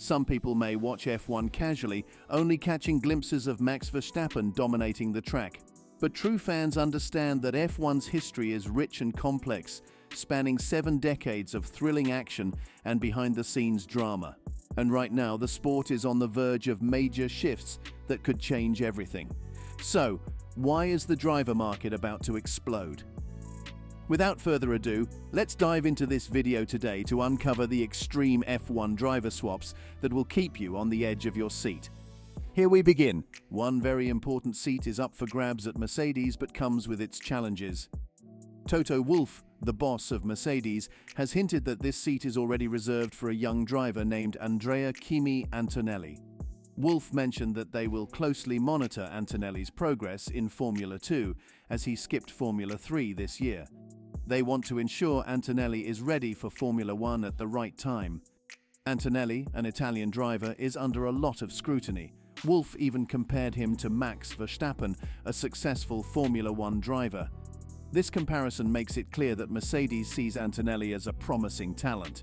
Some people may watch F1 casually, only catching glimpses of Max Verstappen dominating the track. But true fans understand that F1's history is rich and complex, spanning 7 decades of thrilling action and behind-the-scenes drama. And right now, the sport is on the verge of major shifts that could change everything. So, why is the driver market about to explode? Without further ado, let's dive into this video today to uncover the extreme F1 driver swaps that will keep you on the edge of your seat. Here we begin. One very important seat is up for grabs at Mercedes but comes with its challenges. Toto Wolff, the boss of Mercedes, has hinted that this seat is already reserved for a young driver named Andrea Kimi Antonelli. Wolff mentioned that they will closely monitor Antonelli's progress in Formula 2 as he skipped Formula 3 this year. They want to ensure Antonelli is ready for Formula 1 at the right time. Antonelli, an Italian driver, is under a lot of scrutiny. Wolff even compared him to Max Verstappen, a successful Formula 1 driver. This comparison makes it clear that Mercedes sees Antonelli as a promising talent.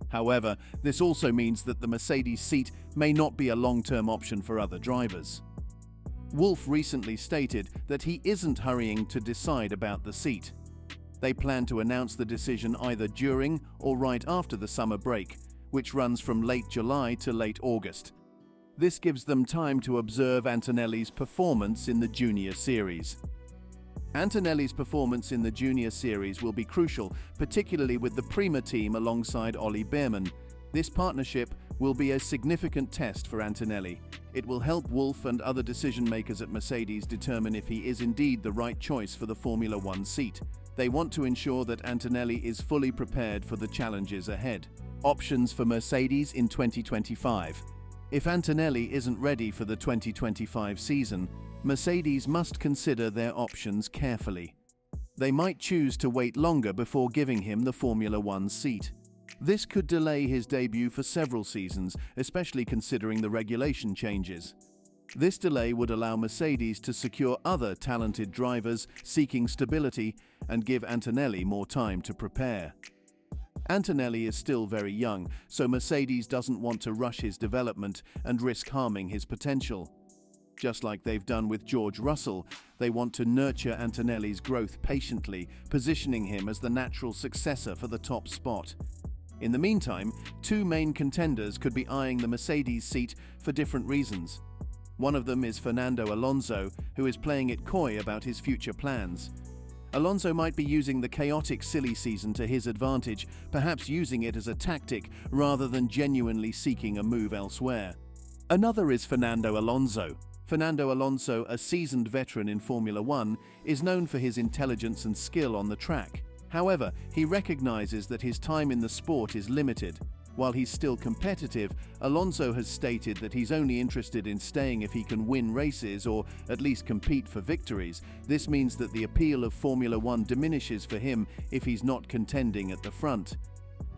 However, this also means that the Mercedes seat may not be a long-term option for other drivers. Wolff recently stated that he isn't hurrying to decide about the seat. They plan to announce the decision either during or right after the summer break, which runs from late July to late August. This gives them time to observe Antonelli's performance in the Junior Series. Antonelli's performance in the Junior Series will be crucial, particularly with the Prima team alongside Ollie Bearman. This partnership will be a significant test for Antonelli. It will help Wolff and other decision-makers at Mercedes determine if he is indeed the right choice for the Formula 1 seat. They want to ensure that Antonelli is fully prepared for the challenges ahead. Options for Mercedes in 2025. If Antonelli isn't ready for the 2025 season, Mercedes must consider their options carefully. They might choose to wait longer before giving him the Formula 1 seat. This could delay his debut for several seasons, especially considering the regulation changes. This delay would allow Mercedes to secure other talented drivers seeking stability and give Antonelli more time to prepare. Antonelli is still very young, so Mercedes doesn't want to rush his development and risk harming his potential. Just like they've done with George Russell, they want to nurture Antonelli's growth patiently, positioning him as the natural successor for the top spot. In the meantime, 2 main contenders could be eyeing the Mercedes seat for different reasons. One of them is Fernando Alonso, who is playing it coy about his future plans. Alonso might be using the chaotic silly season to his advantage, perhaps using it as a tactic rather than genuinely seeking a move elsewhere. Another is Fernando Alonso. Fernando Alonso, a seasoned veteran in Formula 1, is known for his intelligence and skill on the track. However, he recognizes that his time in the sport is limited. While he's still competitive, Alonso has stated that he's only interested in staying if he can win races or at least compete for victories. This means that the appeal of Formula 1 diminishes for him if he's not contending at the front.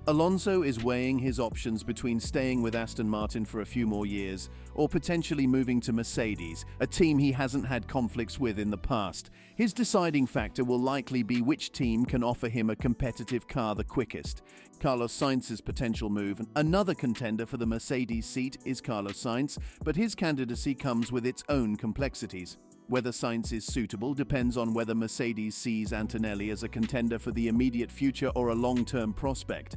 Alonso is weighing his options between staying with Aston Martin for a few more years or potentially moving to Mercedes, a team he hasn't had conflicts with in the past. His deciding factor will likely be which team can offer him a competitive car the quickest. Carlos Sainz's potential move. Another contender for the Mercedes seat is Carlos Sainz, but his candidacy comes with its own complexities. Whether Sainz is suitable depends on whether Mercedes sees Antonelli as a contender for the immediate future or a long-term prospect.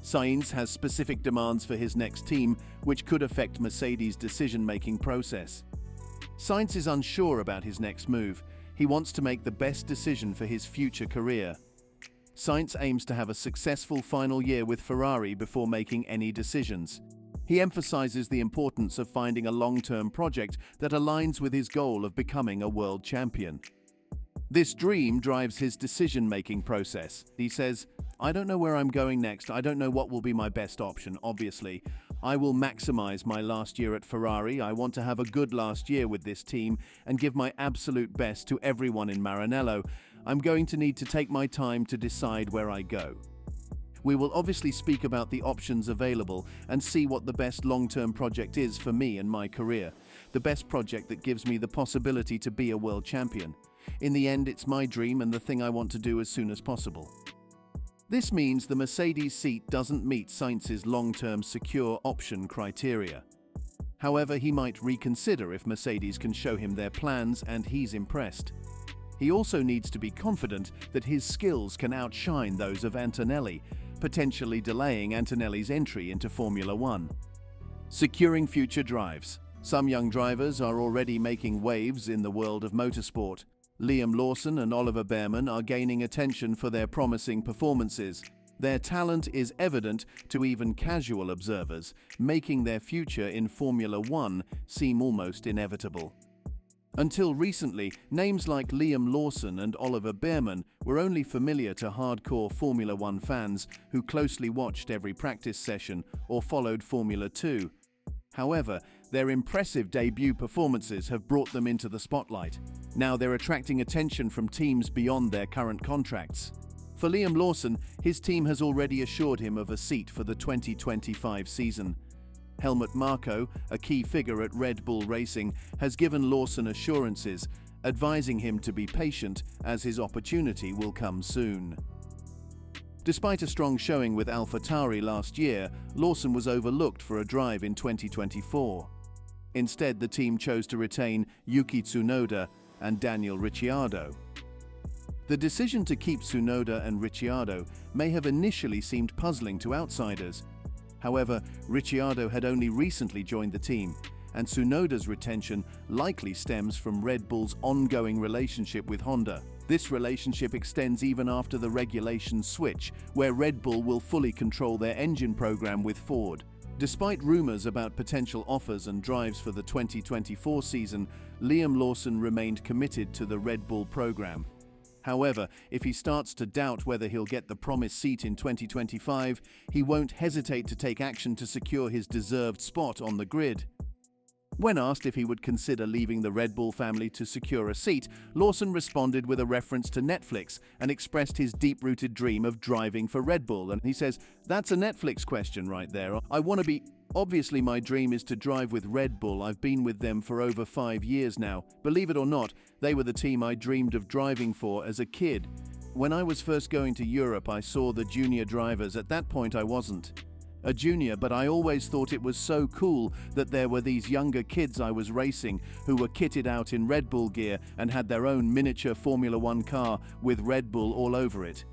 Sainz has specific demands for his next team, which could affect Mercedes' decision-making process. Sainz is unsure about his next move. He wants to make the best decision for his future career. Sainz aims to have a successful final year with Ferrari before making any decisions. He emphasizes the importance of finding a long-term project that aligns with his goal of becoming a world champion. This dream drives his decision-making process. He says, "I don't know where I'm going next. I don't know what will be my best option, obviously. I will maximize my last year at Ferrari. I want to have a good last year with this team and give my absolute best to everyone in Maranello. I'm going to need to take my time to decide where I go." We will obviously speak about the options available and see what the best long-term project is for me and my career. The best project that gives me the possibility to be a world champion. In the end, it's my dream and the thing I want to do as soon as possible. This means the Mercedes seat doesn't meet Sainz's long-term secure option criteria. However, he might reconsider if Mercedes can show him their plans and he's impressed. He also needs to be confident that his skills can outshine those of Antonelli, potentially delaying Antonelli's entry into Formula One. Securing future drives. Some young drivers are already making waves in the world of motorsport. Liam Lawson and Oliver Bearman are gaining attention for their promising performances. Their talent is evident to even casual observers, making their future in Formula One seem almost inevitable. Until recently, names like Liam Lawson and Oliver Bearman were only familiar to hardcore Formula One fans who closely watched every practice session or followed Formula 2. However, their impressive debut performances have brought them into the spotlight. Now they're attracting attention from teams beyond their current contracts. For Liam Lawson, his team has already assured him of a seat for the 2025 season. Helmut Marko, a key figure at Red Bull Racing, has given Lawson assurances, advising him to be patient as his opportunity will come soon. Despite a strong showing with AlphaTauri last year, Lawson was overlooked for a drive in 2024. Instead, the team chose to retain Yuki Tsunoda and Daniel Ricciardo. The decision to keep Tsunoda and Ricciardo may have initially seemed puzzling to outsiders. However, Ricciardo had only recently joined the team, and Tsunoda's retention likely stems from Red Bull's ongoing relationship with Honda. This relationship extends even after the regulations switch, where Red Bull will fully control their engine program with Ford. Despite rumors about potential offers and drives for the 2024 season, Liam Lawson remained committed to the Red Bull program. However, if he starts to doubt whether he'll get the promised seat in 2025, he won't hesitate to take action to secure his deserved spot on the grid. When asked if he would consider leaving the Red Bull family to secure a seat, Lawson responded with a reference to Netflix and expressed his deep-rooted dream of driving for Red Bull. And he says, "That's a Netflix question right there. I want to be... Obviously, my dream is to drive with Red Bull. I've been with them for over 5 years now. Believe it or not, they were the team I dreamed of driving for as a kid. When I was first going to Europe, I saw the junior drivers. At that point, I wasn't a junior, but I always thought it was so cool that there were these younger kids I was racing who were kitted out in Red Bull gear and had their own miniature Formula One car with Red Bull all over it."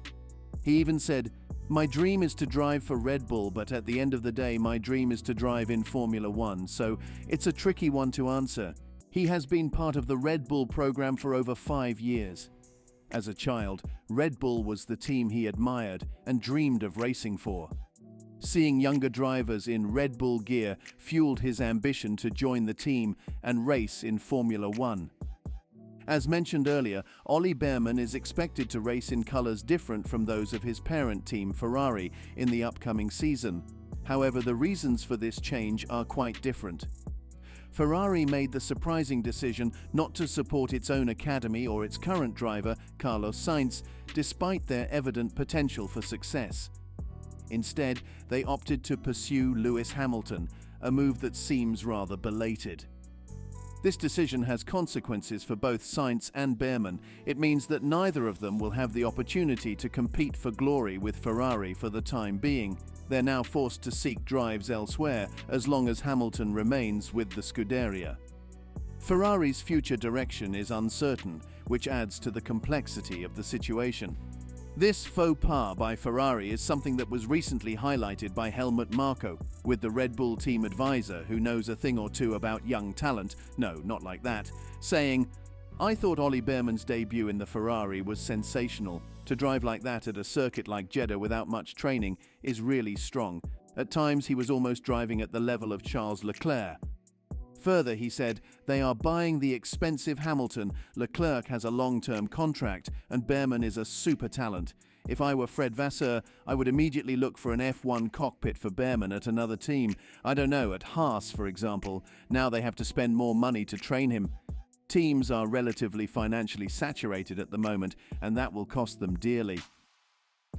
He even said, "My dream is to drive for Red Bull, but at the end of the day, my dream is to drive in Formula One, so it's a tricky one to answer." He has been part of the Red Bull program for over 5 years. As a child, Red Bull was the team he admired and dreamed of racing for. Seeing younger drivers in Red Bull gear fueled his ambition to join the team and race in Formula One. As mentioned earlier, Ollie Bearman is expected to race in colours different from those of his parent team Ferrari in the upcoming season. However, the reasons for this change are quite different. Ferrari made the surprising decision not to support its own academy or its current driver, Carlos Sainz, despite their evident potential for success. Instead, they opted to pursue Lewis Hamilton, a move that seems rather belated. This decision has consequences for both Sainz and Bearman. It means that neither of them will have the opportunity to compete for glory with Ferrari for the time being. They're now forced to seek drives elsewhere as long as Hamilton remains with the Scuderia. Ferrari's future direction is uncertain, which adds to the complexity of the situation. This faux pas by Ferrari is something that was recently highlighted by Helmut Marko, with the Red Bull team advisor who knows a thing or two about young talent, no, not like that, saying, "I thought Ollie Bearman's debut in the Ferrari was sensational. To drive like that at a circuit like Jeddah without much training is really strong. At times he was almost driving at the level of Charles Leclerc." Further, he said, "They are buying the expensive Hamilton. Leclerc has a long-term contract, and Bearman is a super talent. If I were Fred Vasseur, I would immediately look for an F1 cockpit for Bearman at another team. I don't know, at Haas, for example. Now they have to spend more money to train him. Teams are relatively financially saturated at the moment, and that will cost them dearly."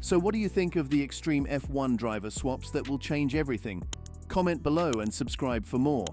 So what do you think of the extreme F1 driver swaps that will change everything? Comment below and subscribe for more.